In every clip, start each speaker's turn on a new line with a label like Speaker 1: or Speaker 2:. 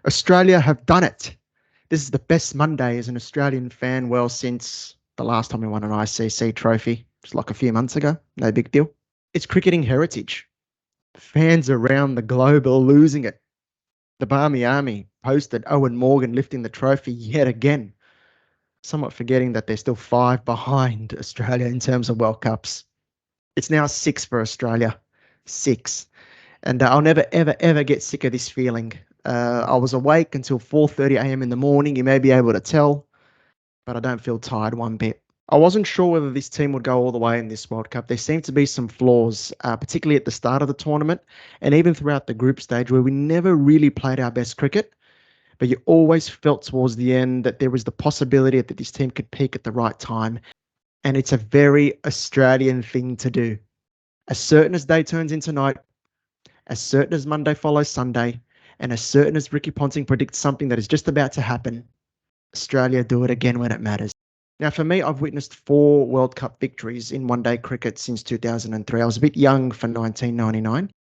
Speaker 1: Australia have done it. This is the best Monday as an Australian fan, well, since the last time we won an ICC trophy. It was like a few months ago. No big deal. It's cricketing heritage. Fans around the globe are losing it. The Barmy Army posted Owen Morgan lifting the trophy yet again, somewhat forgetting that they're still 5 behind Australia in terms of World Cups. It's now 6 for Australia. 6. And I'll never, ever, ever get sick of this feeling. I was awake until 4:30 a.m. in the morning. You may be able to tell, but I don't feel tired one bit. I wasn't sure whether this team would go all the way in this World Cup. There seemed to be some flaws, particularly at the start of the tournament and even throughout the group stage where we never really played our best cricket. But you always felt towards the end that there was the possibility that this team could peak at the right time. And it's a very Australian thing to do. As certain as day turns into night, as certain as Monday follows Sunday, and as certain as Ricky Ponting predicts something that is just about to happen, Australia do it again when it matters. Now, for me, I've witnessed 4 World Cup victories in one-day cricket since 2003. I was a bit young for 1999.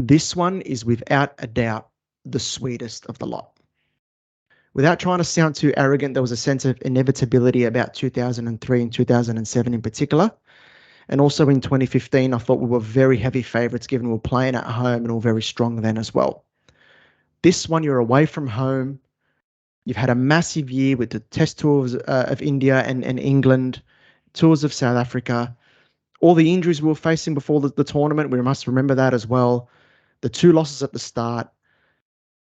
Speaker 1: This one is without a doubt the sweetest of the lot. Without trying to sound too arrogant, there was a sense of inevitability about 2003 and 2007 in particular. And also in 2015, I thought we were very heavy favourites given we were playing at home and all very strong then as well. This one, you're away from home. You've had a massive year with the test tours of India and England, tours of South Africa, all the injuries we were facing before the tournament. We must remember that as well. The 2 losses at the start.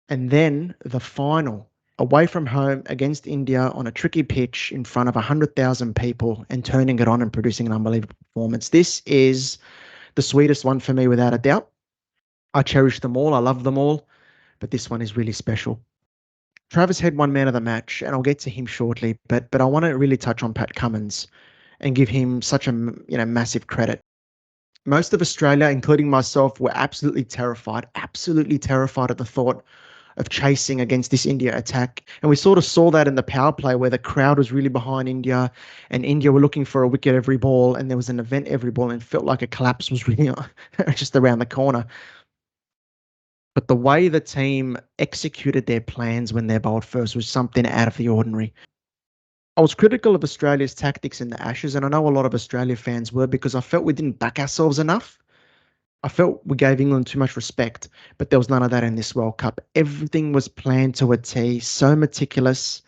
Speaker 1: And then the final, away from home against India on a tricky pitch in front of 100,000 people and turning it on and producing an unbelievable performance. This is the sweetest one for me without a doubt. I cherish them all. I love them all. But this one is really special. Travis Head won man of the match, and I'll get to him shortly, but I want to really touch on Pat Cummins and give him such a massive credit. Most of Australia, including myself, were absolutely terrified at the thought of chasing against this India attack. And we sort of saw that in the power play where the crowd was really behind India and India were looking for a wicket every ball and there was an event every ball and it felt like a collapse was really just around the corner. But the way the team executed their plans when they bowled first was something out of the ordinary. I was critical of Australia's tactics in the Ashes, and I know a lot of Australia fans were because I felt we didn't back ourselves enough. I felt we gave England too much respect, but there was none of that in this World Cup. Everything was planned to a T, so meticulous.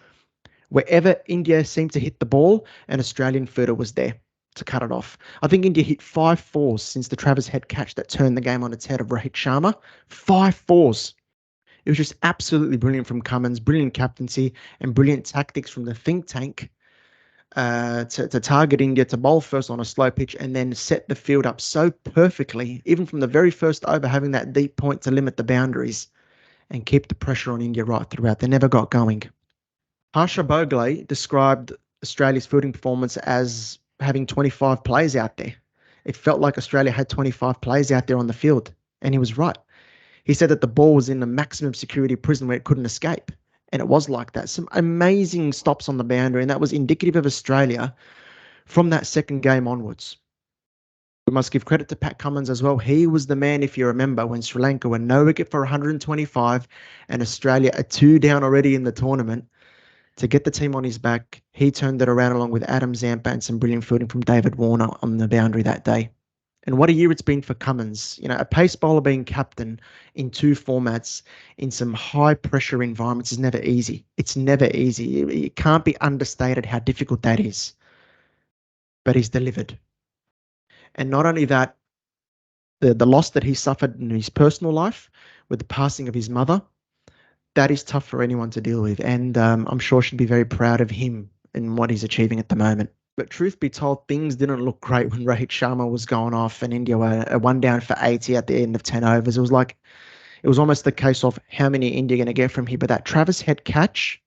Speaker 1: Wherever India seemed to hit the ball, an Australian fielder was there to cut it off. I think India hit 5 fours since the Travis Head catch that turned the game on its head of Rohit Sharma. 5 fours. It was just absolutely brilliant from Cummins, brilliant captaincy and brilliant tactics from the think tank to target India, to bowl first on a slow pitch and then set the field up so perfectly, even from the very first over, having that deep point to limit the boundaries and keep the pressure on India right throughout. They never got going. Harsha Bhogle described Australia's fielding performance as having 25 players out there. It felt like Australia had 25 players out there on the field, and he was right. He said that the ball was in a maximum security prison where it couldn't escape, and it was like that. Some amazing stops on the boundary, and that was indicative of Australia from that second game onwards. We must give credit to Pat Cummins as well. He was the man, if you remember, when Sri Lanka were no wicket for 125 and Australia are 2 down already in the tournament. To get the team on his back, he turned it around along with Adam Zampa and some brilliant fielding from David Warner on the boundary that day. And what a year it's been for Cummins. A pace bowler being captain in 2 formats in some high-pressure environments is never easy. It's never easy. It can't be understated how difficult that is. But he's delivered. And not only that, the loss that he suffered in his personal life with the passing of his mother, that is tough for anyone to deal with. And I'm sure she'd be very proud of him and what he's achieving at the moment. But truth be told, things didn't look great when Rohit Sharma was going off and India were 1 down for 80 at the end of 10 overs. It was almost the case of how many India going to get from here. But that Travis Head catch,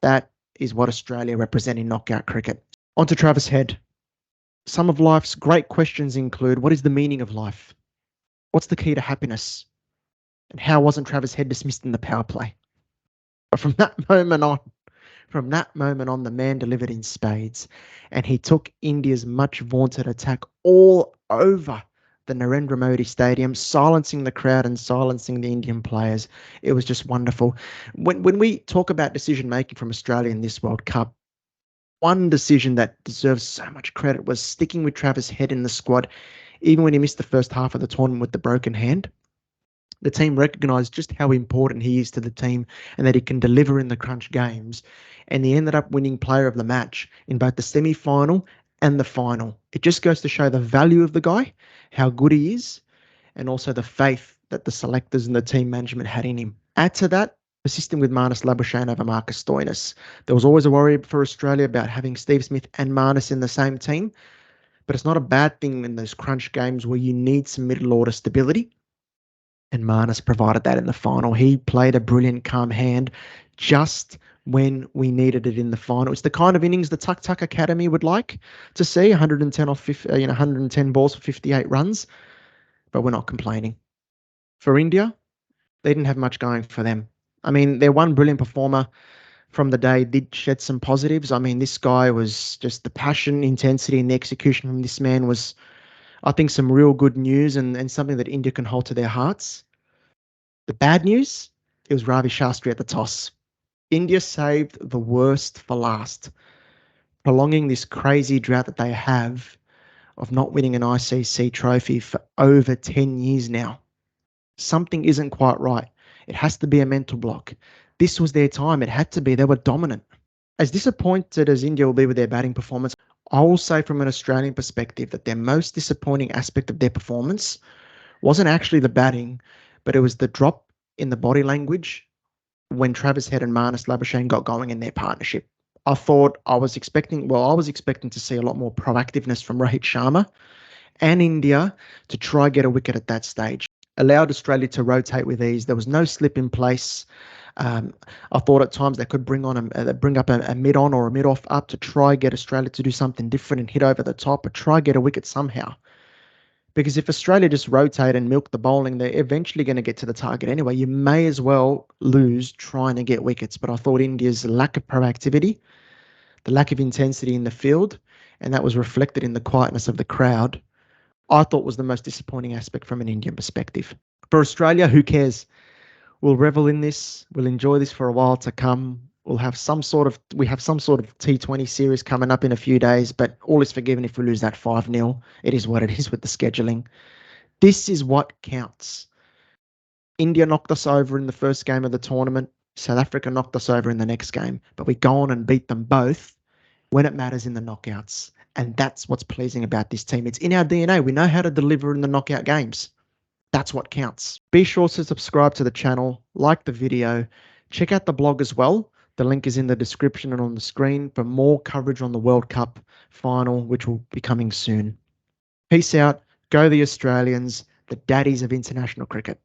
Speaker 1: that is what Australia represent in knockout cricket. On to Travis Head. Some of life's great questions include, what is the meaning of life? What's the key to happiness? And how wasn't Travis Head dismissed in the power play? But from that moment on, the man delivered in spades, and he took India's much vaunted attack all over the Narendra Modi Stadium, silencing the crowd and silencing the Indian players. It was just wonderful. When we talk about decision making from Australia in this World Cup, one decision that deserves so much credit was sticking with Travis Head in the squad, even when he missed the first half of the tournament with the broken hand. The team recognised just how important he is to the team and that he can deliver in the crunch games. And he ended up winning player of the match in both the semi-final and the final. It just goes to show the value of the guy, how good he is, and also the faith that the selectors and the team management had in him. Add to that, persisting with Marnus Labuschagne over Marcus Stoinis. There was always a worry for Australia about having Steve Smith and Marnus in the same team, but it's not a bad thing in those crunch games where you need some middle order stability. And Marnus provided that in the final. He played a brilliant, calm hand just when we needed it in the final. It's the kind of innings the Tuck Tuck Academy would like to see, 110 off 110 balls for 58 runs, but we're not complaining. For India, they didn't have much going for them. I mean, their one brilliant performer from the day did shed some positives. I mean, this guy was just the passion, intensity, and the execution from this man was, I think, some real good news and something that India can hold to their hearts. The bad news, it was Ravi Shastri at the toss. India saved the worst for last, prolonging this crazy drought that they have of not winning an ICC trophy for over 10 years now. Something isn't quite right. It has to be a mental block. This was their time. It had to be. They were dominant. As disappointed as India will be with their batting performance, I will say from an Australian perspective that their most disappointing aspect of their performance wasn't actually the batting, but it was the drop in the body language when Travis Head and Marnus Labuschagne got going in their partnership. I was expecting to see a lot more proactiveness from Rohit Sharma and India to try get a wicket at that stage. Allowed Australia to rotate with ease. There was no slip in place. I thought at times they could bring up a mid-on or a mid-off up to try get Australia to do something different and hit over the top or try get a wicket somehow. Because if Australia just rotate and milk the bowling, they're eventually going to get to the target anyway. You may as well lose trying to get wickets. But I thought India's lack of proactivity, the lack of intensity in the field, and that was reflected in the quietness of the crowd, I thought was the most disappointing aspect from an Indian perspective. For Australia, who cares? We'll revel in this. We'll enjoy this for a while to come. We have some sort of T20 series coming up in a few days, but all is forgiven if we lose that 5-0. It is what it is with the scheduling. This is what counts. India knocked us over in the first game of the tournament. South Africa knocked us over in the next game, but we go on and beat them both when it matters in the knockouts. And that's what's pleasing about this team. It's in our DNA. We know how to deliver in the knockout games. That's what counts. Be sure to subscribe to the channel, like the video, check out the blog as well. The link is in the description and on the screen for more coverage on the World Cup final, which will be coming soon. Peace out. Go the Australians, the daddies of international cricket.